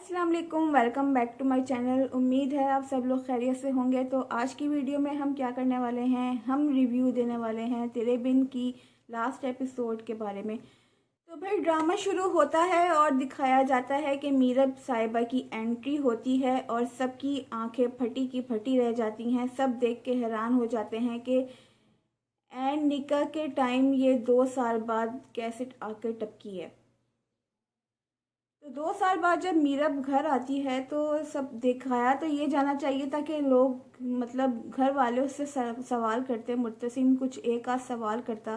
अस्सलाम वालेकुम, welcome back to my channel. उम्मीद है आप सब लोग खैरियत से होंगे। तो आज की वीडियो में हम क्या करने वाले हैं, हम रिव्यू देने वाले हैं तेरे बिन की लास्ट एपिसोड के बारे में। तो भाई ड्रामा शुरू होता है और दिखाया जाता है कि मीरब साहिबा की एंट्री होती है और सबकी आंखें फटी की फटी रह जाती हैं। सब देख के हैरान हो जाते हैं कि एंड निकाह के टाइम ये 2 साल बाद कैसेट आकर टपकी है। तो 2 साल बाद जब मीरब घर आती है तो सब दिखाया तो ये जाना चाहिए था कि लोग मतलब घर वाले उससे सवाल करते। मुर्तसिम कुछ एक आध सवाल करता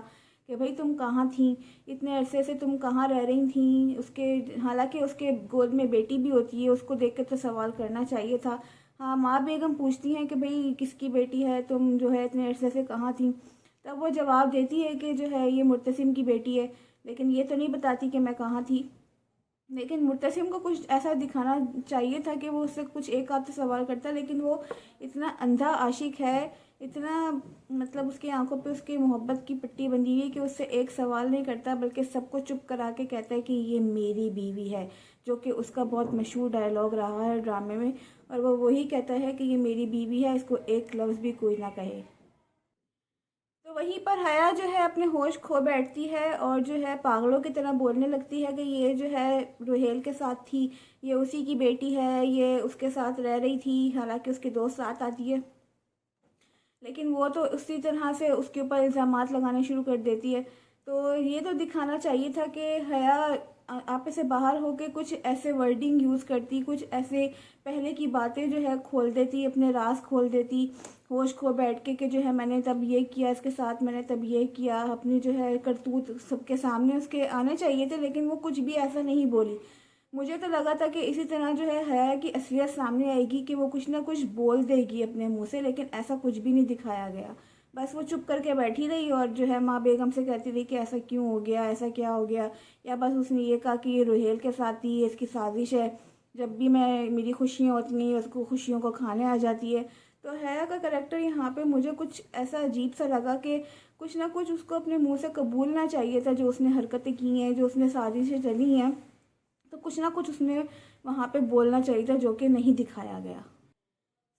कि भाई तुम कहाँ थी, इतने अरसे से तुम कहाँ रह रही थी। उसके हालांकि उसके गोद में बेटी भी होती है, उसको देख के तो सवाल करना चाहिए था। हाँ, माँ बेगम पूछती हैं कि भाई किसकी बेटी है, तुम जो है इतने अरसे से कहाँ थी। तब वो जवाब देती है कि जो है ये मुर्तसिम की बेटी है, लेकिन ये तो नहीं बताती कि मैं कहाँ थी। लेकिन मुर्तसिम को कुछ ऐसा दिखाना चाहिए था कि वो उससे कुछ एक आध तो सवाल करता, लेकिन वो इतना अंधा आशिक है, इतना मतलब उसकी आंखों पे उसकी मोहब्बत की पट्टी बंधी हुई है कि उससे एक सवाल नहीं करता, बल्कि सबको चुप करा के कहता है कि ये मेरी बीवी है, जो कि उसका बहुत मशहूर डायलॉग रहा है ड्रामे में। और वो वही कहता है कि ये मेरी बीवी है, इसको एक लफ्ज़ भी कोई ना कहे। तो वहीं पर हया जो है अपने होश खो बैठती है और जो है पागलों की तरह बोलने लगती है कि ये जो है रुहेल के साथ थी, ये उसी की बेटी है, ये उसके साथ रह रही थी। हालांकि उसकी दोस्त साथ आती है, लेकिन वो तो उसी तरह से उसके ऊपर इल्ज़ामात लगाने शुरू कर देती है। तो ये तो दिखाना चाहिए था कि हया आपे से बाहर होके कुछ ऐसे वर्डिंग यूज़ करती, कुछ ऐसे पहले की बातें जो है खोल देती, अपने राज खोल देती होश खो बैठ के कि जो है मैंने तब ये किया इसके साथ, मैंने तब ये किया। अपनी जो है करतूत सबके सामने उसके आने चाहिए थे, लेकिन वो कुछ भी ऐसा नहीं बोली। मुझे तो लगा था कि इसी तरह जो है हया की असलियत सामने आएगी कि वो कुछ ना कुछ बोल देगी अपने मुंह से, लेकिन ऐसा कुछ भी नहीं दिखाया गया। बस वो चुप करके बैठी रही और जो है माँ बेगम से कहती रही कि ऐसा क्यों हो गया, ऐसा क्या हो गया। या बस उसने ये कहा कि ये रुहेल के साथ ही इसकी साजिश है, जब भी मैं मेरी खुशियाँ होती हैं उसको खुशियों को खाने आ जाती है। तो हया का करेक्टर यहाँ पे मुझे कुछ ऐसा अजीब सा लगा कि कुछ ना कुछ उसको अपने मुंह से कबूलना चाहिए था, जो उसने हरकतें की हैं, जो उसने साजिशें चली हैं। तो कुछ ना कुछ उसने वहाँ पे बोलना चाहिए था, जो कि नहीं दिखाया गया।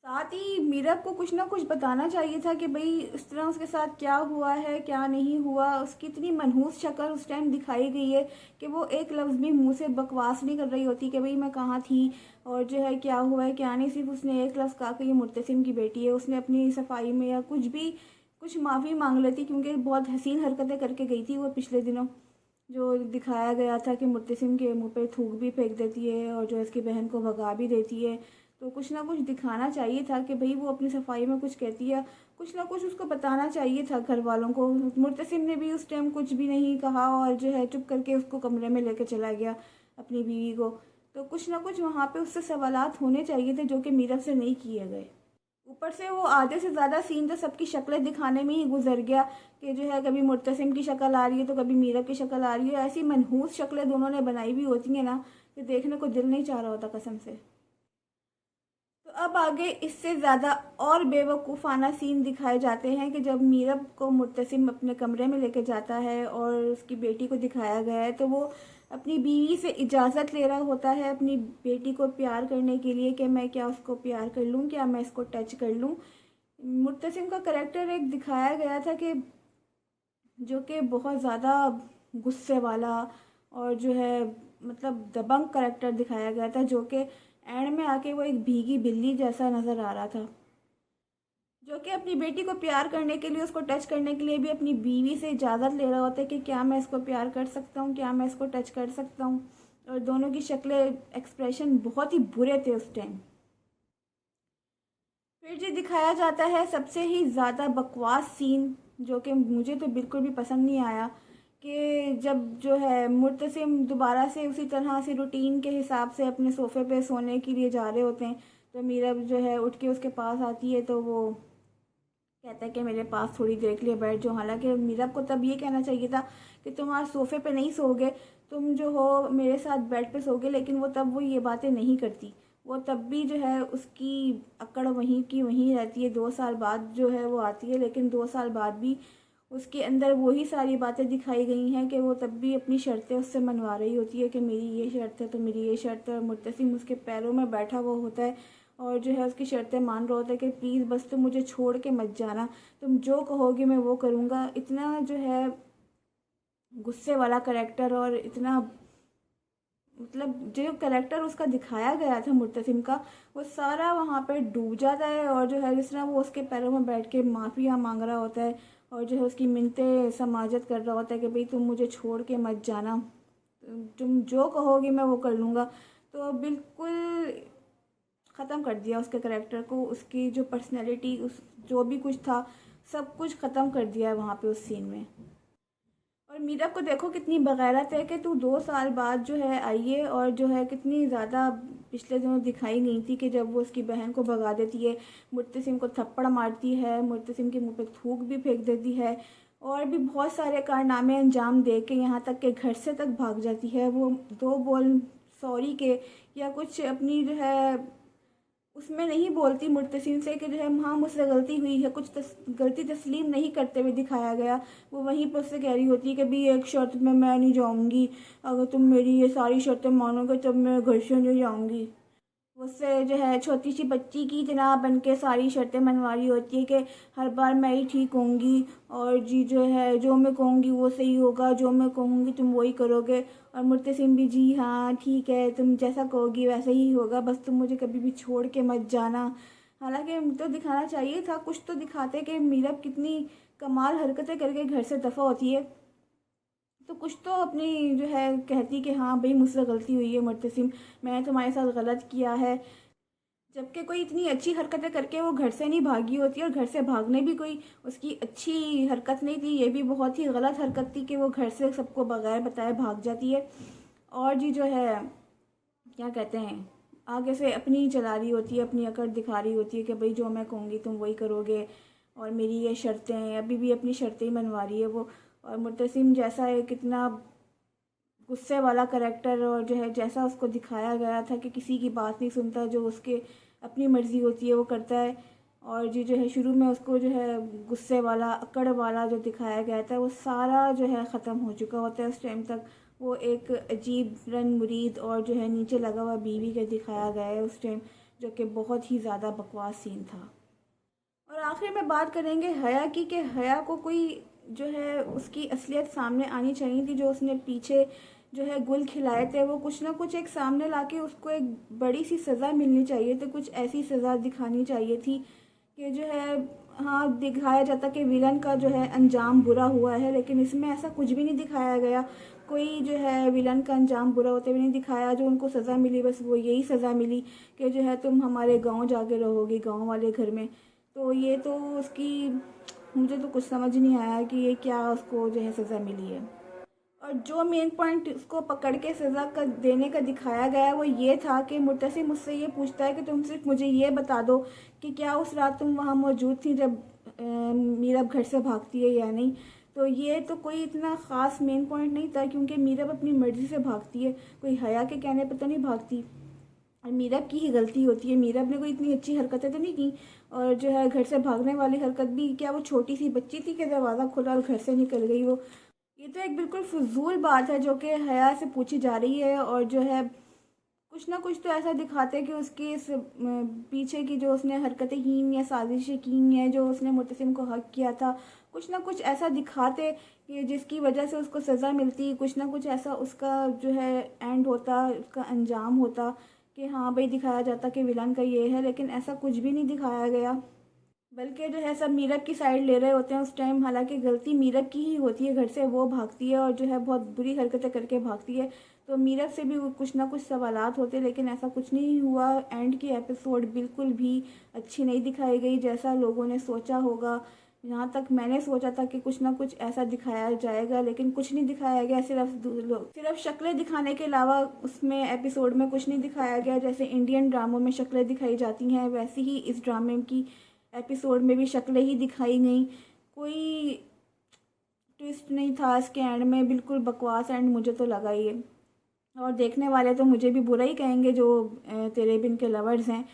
साथ ही मीरब को कुछ ना कुछ बताना चाहिए था कि भाई इस तरह उसके साथ क्या हुआ है क्या नहीं हुआ। उसकी इतनी मनहूस शक्ल उस टाइम दिखाई गई है कि वो एक लफ्ज़ भी मुंह से बकवास नहीं कर रही होती कि भाई मैं कहाँ थी और जो है क्या हुआ है क्या नहीं। सिर्फ उसने एक लफ्ज़ कहा कि ये मुर्तसिम की बेटी है। उसने अपनी सफाई में या कुछ भी कुछ माफ़ी मांग लेती, क्योंकि बहुत हसीन हरकतें करके गई थी वो पिछले दिनों। जो दिखाया गया था कि मुर्तसिम के मुंह पे थूक भी फेंक देती है और जो इसकी बहन को भगा भी देती है। तो कुछ ना कुछ दिखाना चाहिए था कि भाई वो अपनी सफाई में कुछ कहती है, कुछ ना कुछ उसको बताना चाहिए था घर वालों को। मुर्तसिम ने भी उस टाइम कुछ भी नहीं कहा और जो है चुप करके उसको कमरे में लेकर चला गया अपनी बीवी को। तो कुछ ना कुछ वहाँ पे उससे सवालात होने चाहिए थे, जो कि मीरब से नहीं किए गए। ऊपर से वो आधे से ज़्यादा सीन तो सबकी शक्लें दिखाने में ही गुजर गया कि जो है कभी मुर्तसिम की शक्ल आ रही है तो कभी मीरब की शक्ल आ रही है। ऐसी मनहूस शक्लें दोनों ने बनाई हुई होती हैं ना कि देखने को दिल नहीं चाह रहा होता कसम से। तो अब आगे इससे ज़्यादा और बेवकूफ़ाना सीन दिखाए जाते हैं कि जब मीरब को मुर्तसिम अपने कमरे में लेके जाता है और उसकी बेटी को दिखाया गया है, तो वो अपनी बीवी से इजाज़त ले रहा होता है अपनी बेटी को प्यार करने के लिए कि मैं क्या उसको प्यार कर लूँ, क्या मैं इसको टच कर लूँ। मुर्तसिम का करेक्टर एक दिखाया गया था कि जो कि बहुत ज़्यादा गुस्से वाला और जो है मतलब दबंग करेक्टर दिखाया गया था, जो कि एंड में आके वो एक भीगी बिल्ली जैसा नज़र आ रहा था, जो कि अपनी बेटी को प्यार करने के लिए उसको टच करने के लिए भी अपनी बीवी से इजाज़त ले रहा होता है कि क्या मैं इसको प्यार कर सकता हूँ, क्या मैं इसको टच कर सकता हूँ। और दोनों की शक्लें एक्सप्रेशन बहुत ही बुरे थे उस टाइम। फिर जो दिखाया जाता है सबसे ही ज़्यादा बकवास सीन, जो कि मुझे तो बिल्कुल भी पसंद नहीं आया, कि जब जो है मुर्तसिम दोबारा से उसी तरह से रूटीन के हिसाब से अपने सोफ़े पे सोने के लिए जा रहे होते हैं, तो मीरब जो है उठ के उसके पास आती है। तो वो कहता है कि मेरे पास थोड़ी देर के लिए बैठ जाओ। हालांकि मीरब को तब ये कहना चाहिए था कि तुम आज सोफ़े पे नहीं सोओगे, तुम जो हो मेरे साथ बेड पे सोओगे, लेकिन वो तब वो ये बातें नहीं करती। वो तब भी जो है उसकी अकड़ वहीं की वहीं रहती है। 2 साल बाद जो है वो आती है, लेकिन 2 साल बाद भी उसके अंदर वही सारी बातें दिखाई गई हैं कि वो तब भी अपनी शर्तें उससे मनवा रही होती है कि मेरी ये शर्त है तो मेरी ये शर्त है, और मुर्तसिम उसके पैरों में बैठा हुआ होता है और जो है उसकी शर्तें मान रहा होता है कि प्लीज़ बस तुम मुझे छोड़ के मत जाना, तुम जो कहोगे मैं वो करूँगा। इतना जो है गुस्से वाला करैक्टर, और इतना मतलब जो करैक्टर उसका दिखाया गया था मुर्तसिम का, वो सारा वहाँ पे डूब जाता है। और जो है जिस तरह वो उसके पैरों में बैठ के माफ़िया मांग रहा होता है और जो है उसकी मिन्नतें समाजत कर रहा होता है कि भाई तुम मुझे छोड़ के मत जाना, तुम जो कहोगे मैं वो कर लूँगा। तो बिल्कुल ख़त्म कर दिया उसके करैक्टर को, उसकी जो पर्सनैलिटी, उस जो भी कुछ था सब कुछ ख़त्म कर दिया है वहाँ पे उस सीन में। और मीरा को देखो कितनी बग़ैरत है कि तू 2 साल बाद जो है आई है, और जो है कितनी ज़्यादा पिछले दिनों दिखाई गई थी कि जब वो उसकी बहन को भगा देती है, मुर्तसिम को थप्पड़ मारती है, मुर्तसिम के मुंह पे थूक भी फेंक देती है, और भी बहुत सारे कारनामे अंजाम दे के यहाँ तक के घर से तक भाग जाती है। वो 2 बोल सॉरी के या कुछ अपनी जो है उसमें नहीं बोलती मुर्तसिम से कि जो है हाँ मुझसे गलती हुई है, कुछ गलती तस्लीम नहीं करते हुए दिखाया गया। वो वहीं पर उससे कह रही होती है कि भी एक शर्त में मैं नहीं जाऊँगी, अगर तुम मेरी ये सारी शर्तें मानोगे तब मैं घर से नहीं जाऊँगी। उससे जो है छोटी सी बच्ची की तरह बन के सारी शर्तें मनवा रही होती है कि हर बार मैं ही ठीक होंगी, और जी जो है जो मैं कहूँगी वो सही होगा, जो मैं कहूँगी तुम वही करोगे। और मुर्तसिम भी जी हाँ ठीक है, तुम जैसा कहोगी वैसा ही होगा, बस तुम मुझे कभी भी छोड़ के मत जाना। हालांकि तो दिखाना चाहिए था, कुछ तो दिखाते कि मीरब कितनी कमाल हरकतें करके घर से दफ़ा होती है, तो कुछ तो अपनी जो है कहती कि हाँ भाई मुझसे गलती हुई है मुर्तसिम, मैंने तुम्हारे साथ गलत किया है। जबकि कोई इतनी अच्छी हरकतें करके वो घर से नहीं भागी होती, और घर से भागने भी कोई उसकी अच्छी हरकत नहीं थी, ये भी बहुत ही गलत हरकत थी कि वो घर से सबको बगैर बताए भाग जाती है। और जी जो है क्या कहते हैं आगे से अपनी चला रही होती है, अपनी अकड़ दिखा रही होती है कि भाई जो मैं कहूँगी तुम वही करोगे, और मेरी ये शर्तें हैं, अभी भी अपनी शर्तें ही मनवा रही है वो। और मुर्तसिम जैसा है कितना गुस्से वाला करैक्टर, और जो है जैसा उसको दिखाया गया था कि किसी की बात नहीं सुनता, जो उसके अपनी मर्ज़ी होती है वो करता है। और जी जो है शुरू में उसको जो है गुस्से वाला अकड़ वाला जो दिखाया गया था वो सारा जो है ख़त्म हो चुका होता है उस टाइम तक। वो एक अजीब रन मुरीद और जो है नीचे लगा हुआ बीवी का दिखाया गया है उस टाइम, जो कि बहुत ही ज़्यादा बकवास सीन था। और आखिर में बात करेंगे हया की, कि हया को कोई जो है उसकी असलियत सामने आनी चाहिए थी। जो उसने पीछे जो है गुल खिलाए थे वो कुछ ना कुछ एक सामने लाके उसको एक बड़ी सी सज़ा मिलनी चाहिए थी, कुछ ऐसी सज़ा दिखानी चाहिए थी कि जो है हाँ दिखाया जाता कि विलन का जो है अंजाम बुरा हुआ है, लेकिन इसमें ऐसा कुछ भी नहीं दिखाया गया। कोई जो है विलन का अंजाम बुरा होते हुए नहीं दिखाया। जो उनको सज़ा मिली बस वो यही सज़ा मिली कि जो है तुम हमारे गांव जाके रहोगी, गांव वाले घर में। तो ये तो उसकी मुझे तो कुछ समझ नहीं आया कि ये क्या उसको जो है सज़ा मिली है। और जो मेन पॉइंट उसको पकड़ के सज़ा का देने का दिखाया गया वो ये था कि मुर्तसिम मुझसे ये पूछता है कि तुम सिर्फ मुझे ये बता दो कि क्या उस रात तुम वहाँ मौजूद थी जब मीरब घर से भागती है या नहीं। तो ये तो कोई इतना ख़ास मेन पॉइंट नहीं था, क्योंकि मीरब अपनी मर्ज़ी से भागती है, कोई हया के कहने पर तो नहीं भागती। और मीरब की ही गलती होती है, मीरब ने कोई इतनी अच्छी हरकतें तो नहीं की। और जो है घर से भागने वाली हरकत भी क्या वो छोटी सी बच्ची थी कि दरवाज़ा खोला और घर से निकल गई वो। ये तो एक बिल्कुल फजूल बात है जो कि हया से पूछी जा रही है। और जो है कुछ ना कुछ तो ऐसा दिखाते हैं कि उसकी इस पीछे की जो उसने हरकतें की या साजिशें की हैं, जो उसने मुर्तसिम को हक किया था, कुछ ना कुछ ऐसा दिखाते कि जिसकी वजह से उसको सज़ा मिलती, कुछ ना कुछ ऐसा उसका जो है एंड होता, उसका अंजाम होता कि हाँ भाई दिखाया जाता कि विलन का ये है। लेकिन ऐसा कुछ भी नहीं दिखाया गया, बल्कि जो है सब मीरब की साइड ले रहे होते हैं उस टाइम। हालांकि गलती मीरब की ही होती है, घर से वो भागती है और जो है बहुत बुरी हरकतें करके भागती है, तो मीरब से भी कुछ ना कुछ सवालात होते हैं। लेकिन ऐसा कुछ नहीं हुआ। एंड की एपिसोड बिल्कुल भी अच्छी नहीं दिखाई गई जैसा लोगों ने सोचा होगा। यहाँ तक मैंने सोचा था कि कुछ ना कुछ ऐसा दिखाया जाएगा, लेकिन कुछ नहीं दिखाया गया। सिर्फ शक्लें दिखाने के अलावा उसमें एपिसोड में कुछ नहीं दिखाया गया। जैसे इंडियन ड्रामों में शक्लें दिखाई जाती हैं, वैसे ही इस ड्रामे की एपिसोड में भी शक्लें ही दिखाई गई। कोई ट्विस्ट नहीं था इसके एंड में, बिल्कुल बकवास एंड मुझे तो लगा ही है। और देखने वाले तो मुझे भी बुरा ही कहेंगे जो तेरे बिन के लवर्स हैं।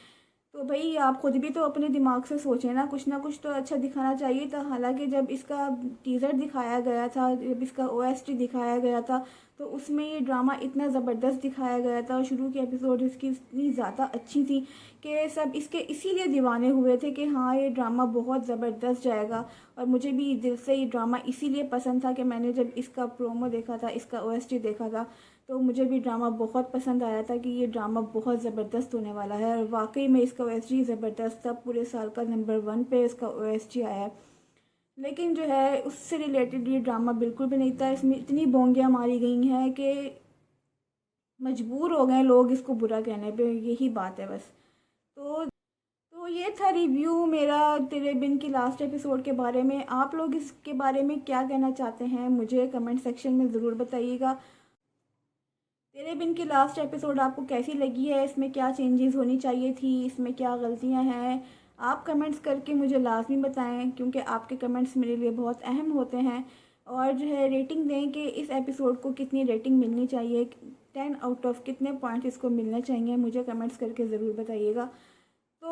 तो भाई आप खुद भी तो अपने दिमाग से सोचें ना कुछ तो अच्छा दिखाना चाहिए था। हालांकि जब इसका टीज़र दिखाया गया था, जब इसका ओएसटी दिखाया गया था, तो उसमें ये ड्रामा इतना ज़बरदस्त दिखाया गया था और शुरू के एपिसोड इसकी इतनी ज़्यादा अच्छी थी कि सब इसके इसीलिए दीवाने हुए थे कि हाँ ये ड्रामा बहुत ज़बरदस्त जाएगा। और मुझे भी दिल से ये ड्रामा इसीलिए पसंद था कि मैंने जब इसका प्रोमो देखा था, इसका ओएसटी देखा था, तो मुझे भी ड्रामा बहुत पसंद आया था कि ये ड्रामा बहुत ज़बरदस्त होने वाला है। और वाकई में इसका ओएसटी ज़बरदस्त था, पूरे साल का नंबर 1 पे इसका ओएसटी आया है। लेकिन जो है उससे रिलेटेड ये ड्रामा बिल्कुल भी नहीं था। इसमें इतनी बोंगियाँ मारी गई हैं कि मजबूर हो गए लोग इसको बुरा कहने पे, यही बात है बस। तो ये था रिव्यू मेरा तेरे बिन की लास्ट एपिसोड के बारे में। आप लोग इसके बारे में क्या कहना चाहते हैं मुझे कमेंट सेक्शन में ज़रूर बताइएगा। तेरे बिन की लास्ट एपिसोड आपको कैसी लगी है, इसमें क्या चेंजेस होनी चाहिए थी, इसमें क्या गलतियां हैं, आप कमेंट्स करके मुझे लाजमी बताएं, क्योंकि आपके कमेंट्स मेरे लिए बहुत अहम होते हैं। और जो है रेटिंग दें कि इस एपिसोड को कितनी रेटिंग मिलनी चाहिए, 10 आउट ऑफ कितने पॉइंट्स इसको मिलने चाहिए, मुझे कमेंट्स करके ज़रूर बताइएगा। तो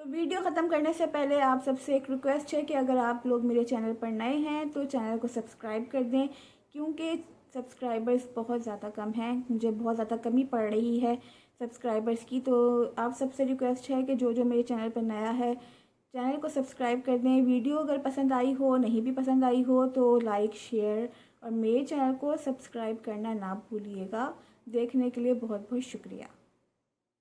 वीडियो ख़त्म करने से पहले आप सबसे एक रिक्वेस्ट है कि अगर आप लोग मेरे चैनल पर नए हैं तो चैनल को सब्सक्राइब कर दें, क्योंकि सब्सक्राइबर्स बहुत ज़्यादा कम हैं, मुझे बहुत ज़्यादा कमी पड़ रही है सब्सक्राइबर्स की। तो आप सबसे रिक्वेस्ट है कि जो जो मेरे चैनल पर नया है चैनल को सब्सक्राइब कर दें। वीडियो अगर पसंद आई हो, नहीं भी पसंद आई हो तो लाइक शेयर और मेरे चैनल को सब्सक्राइब करना ना भूलिएगा। देखने के लिए बहुत बहुत शुक्रिया।